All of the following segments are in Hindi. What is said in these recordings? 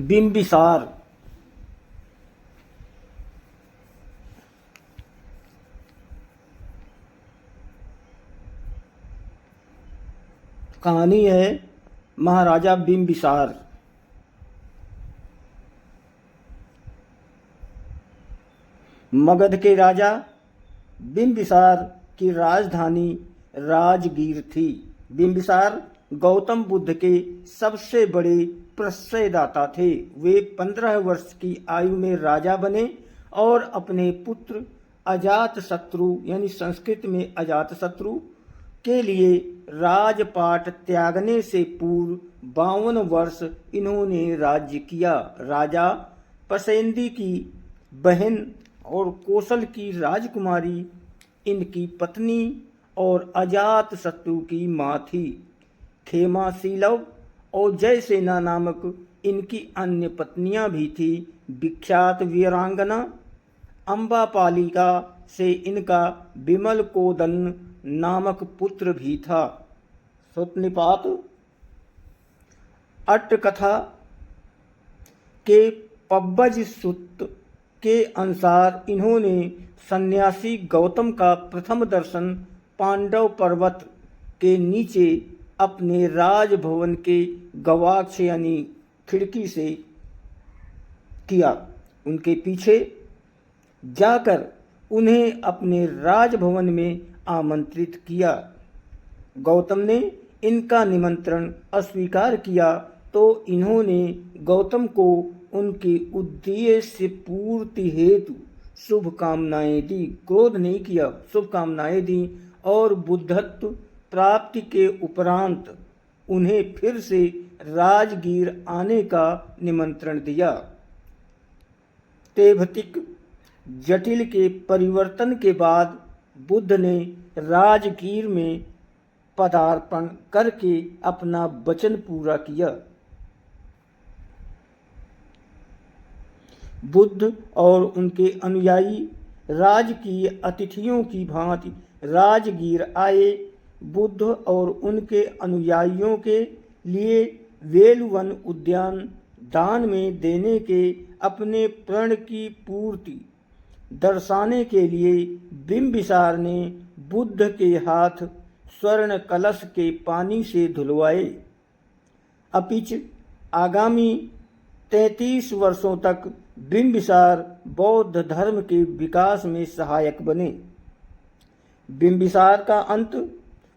बिंबिसार। कहानी है महाराजा बिंबिसार। मगध के राजा बिंबिसार की राजधानी राजगीर थी। बिंबिसार गौतम बुद्ध के सबसे बड़े प्रश्रयदाता थे। वे 15 वर्ष की आयु में राजा बने और अपने पुत्र अजातशत्रु यानी संस्कृत में अजातशत्रु के लिए राजपाट त्यागने से पूर्व 52 वर्ष इन्होंने राज्य किया। राजा पसेंदी की बहन और कौशल की राजकुमारी इनकी पत्नी और अजातशत्रु की माँ थी। खेमाशीलव और जयसेना नामक इनकी अन्य पत्नियां भी थी। विख्यात वीरांगना अम्बापालिका से इनका विमल कोदन नामक पुत्र भी था। सुतनिपात अट्टकथा के पब्बज सुत के अनुसार इन्होंने सन्यासी गौतम का प्रथम दर्शन पांडव पर्वत के नीचे अपने राजभवन के गवाक्ष यानी खिड़की से किया। उनके पीछे जाकर उन्हें अपने राजभवन में आमंत्रित किया। गौतम ने इनका निमंत्रण अस्वीकार किया तो इन्होंने गौतम को उनके उद्देश्य पूर्ति हेतु शुभकामनाएं दी। क्रोध नहीं किया, शुभकामनाएं दी और बुद्धत्व प्राप्ति के उपरांत उन्हें फिर से राजगीर आने का निमंत्रण दिया। तेभतिक जटिल के परिवर्तन के बाद बुद्ध ने राजगीर में पदार्पण करके अपना वचन पूरा किया। बुद्ध और उनके अनुयायी राजकीय अतिथियों की भांति राजगीर आए। बुद्ध और उनके अनुयायियों के लिए वेलुवन उद्यान दान में देने के अपने प्रण की पूर्ति दर्शाने के लिए बिंबिसार ने बुद्ध के हाथ स्वर्ण कलश के पानी से धुलवाए। अपिच आगामी 33 वर्षों तक बिंबिसार बौद्ध धर्म के विकास में सहायक बने। बिंबिसार का अंत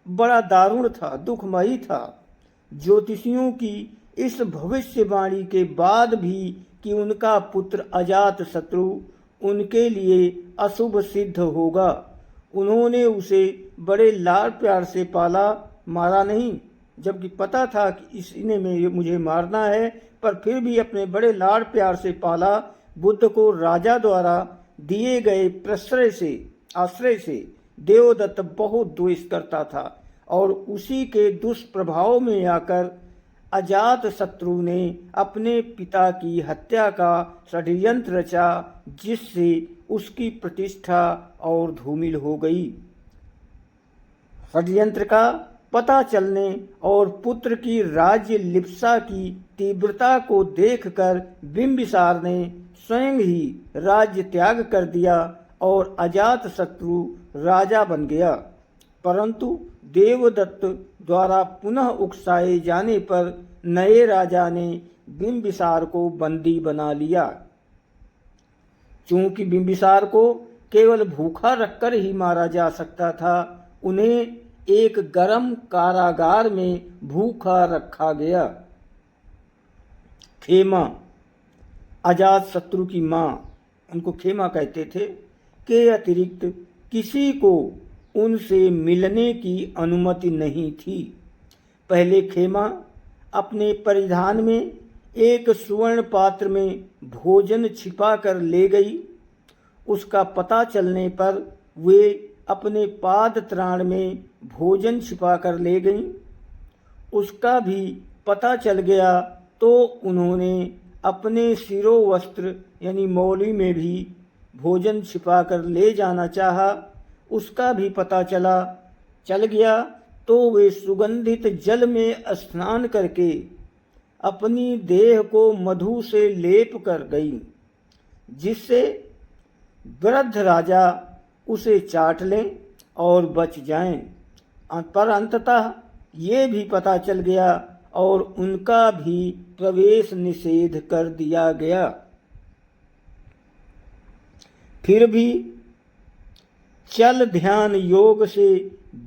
बड़ा दारुण था, दुखमयी था। ज्योतिषियों की इस भविष्यवाणी के बाद भी कि उनका पुत्र अजातशत्रु उनके लिए अशुभ सिद्ध होगा, उन्होंने उसे बड़े लाड़ प्यार से पाला, मारा नहीं। जबकि पता था कि इसने मुझे मारना है, पर फिर भी अपने बड़े लाड़ प्यार से पाला। बुद्ध को राजा द्वारा दिए गए आश्रय से देवदत्त बहुत द्वेष करता था और उसी के दुष्प्रभाव में आकर अजातशत्रु ने अपने पिता की हत्या का षड्यंत्र रचा, जिससे उसकी प्रतिष्ठा और धूमिल हो गई। षड्यंत्र का पता चलने और पुत्र की राज्य लिप्सा की तीव्रता को देखकर बिंबिसार ने स्वयं ही राज्य त्याग कर दिया और अजातशत्रु राजा बन गया। परंतु देवदत्त द्वारा पुनः उकसाए जाने पर नए राजा ने बिंबिसार को बंदी बना लिया। चूंकि बिंबिसार को केवल भूखा रखकर ही मारा जा सकता था, उन्हें एक गर्म कारागार में भूखा रखा गया। खेमा अजातशत्रु की माँ, उनको खेमा कहते थे, के अतिरिक्त किसी को उनसे मिलने की अनुमति नहीं थी। पहले खेमा अपने परिधान में एक सुवर्ण पात्र में भोजन छिपा कर ले गई। उसका पता चलने पर वे अपने पाद त्राण में भोजन छिपा कर ले गईं। उसका भी पता चल गया तो उन्होंने अपने शिरोवस्त्र यानी मौली में भी भोजन छिपा कर ले जाना चाहा। उसका भी पता चल गया तो वे सुगंधित जल में स्नान करके अपनी देह को मधु से लेप कर गई, जिससे वृद्ध राजा उसे चाट लें और बच जाएं। पर अंततः ये भी पता चल गया और उनका भी प्रवेश निषेध कर दिया गया। फिर भी चल ध्यान योग से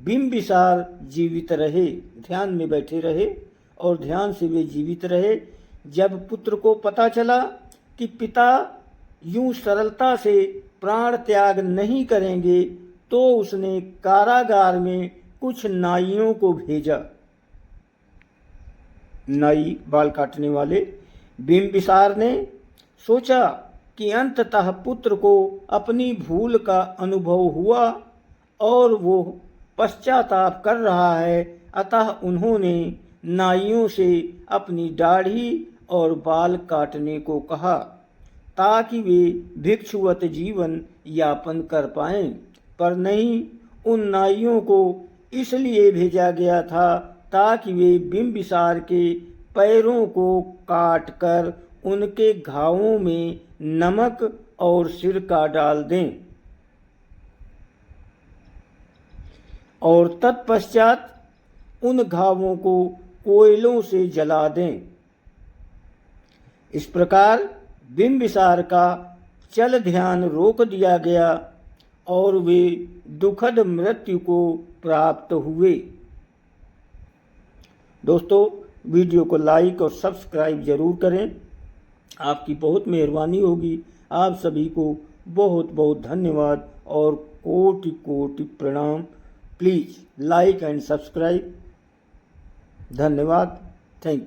बिंबिसार जीवित रहे, ध्यान में बैठे रहे और ध्यान से वे जीवित रहे। जब पुत्र को पता चला कि पिता यूं सरलता से प्राण त्याग नहीं करेंगे, तो उसने कारागार में कुछ नाइयों को भेजा। नाई बाल काटने वाले। बिंबिसार ने सोचा कि अंततः पुत्र को अपनी भूल का अनुभव हुआ और वो पश्चाताप कर रहा है, अतः उन्होंने नाइयों से अपनी दाढ़ी और बाल काटने को कहा ताकि वे भिक्षुवत जीवन यापन कर पाएं। पर नहीं, उन नाइयों को इसलिए भेजा गया था ताकि वे बिंबिसार के पैरों को काट कर उनके घावों में नमक और सिरका डाल दें और तत्पश्चात उन घावों को कोयलों से जला दें। इस प्रकार बिंबिसार का चल ध्यान रोक दिया गया और वे दुखद मृत्यु को प्राप्त हुए। दोस्तों, वीडियो को लाइक और सब्सक्राइब जरूर करें, आपकी बहुत मेहरबानी होगी। आप सभी को बहुत बहुत धन्यवाद और कोटि कोटि प्रणाम। Please like and subscribe. धन्यवाद। Thank you.